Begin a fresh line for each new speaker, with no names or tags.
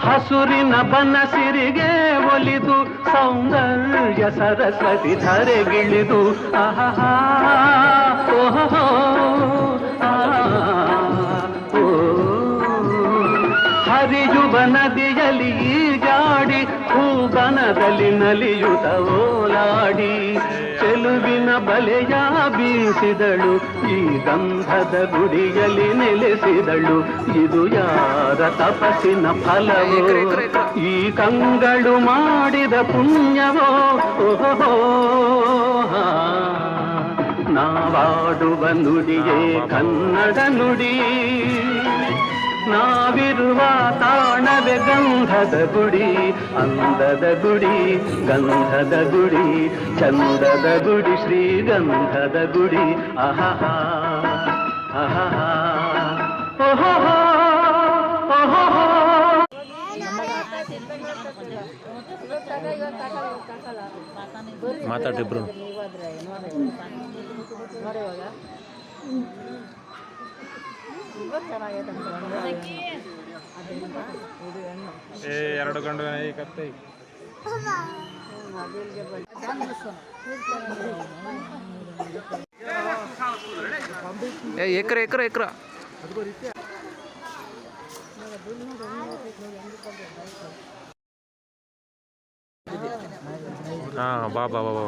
ಹಸುರಿನ ಬನಸಿರಿಗೆ ಒಲಿದು ಸೌಂದರ್ಯ ಸರಸ್ವತಿ ಧರೆಗಿಳಿದು ಆಹಾ ಓಹೋ ಹರಿಯುವ ನದಿಯಲ್ಲಿ ಈಜಾಡಿ ಹೂಬನದಲ್ಲಿ ನಲಿಯುತ್ತ ಓಲಾಡಿ ಚೆಲುವಿನ ಬಲೆಯ ಬೀಸಿದಳು ಈ ಗಂಧದ ಗುಡಿಯಲ್ಲಿ ನೆಲೆಸಿದಳು ಇದು ಯಾರ ತಪಸ್ಸಿನ ಫಲವೋ ಈ ಕಂಗಳು ಮಾಡಿದ ಪುಣ್ಯವೋ ಓಹೋ ನಾವಾಡುವ ನುಡಿಯೇ ಕನ್ನಡ ನುಡಿ ನಾವಿರುವ ತಾಣವೇ ಗಂಧದ ಗುಡಿ ಅಂದದ ಗುಡಿ ಗಂಧದ ಗುಡಿ ಚಂದದ ಗುಡಿ ಶ್ರೀಗಂಧದ ಗುಡಿ ಆಹಾ ಆಹಾ ಓಹೋ ಓಹೋ
ಮಾತಾಡಿಬ್ರು ಎರಡು ಗಂಡು ಕತ್ತೆ ಎಕರೆ ಎಕರೆ ಎಕರೆ ಹಾ ಬಾ ಬಾ ಬಾ ಬಾ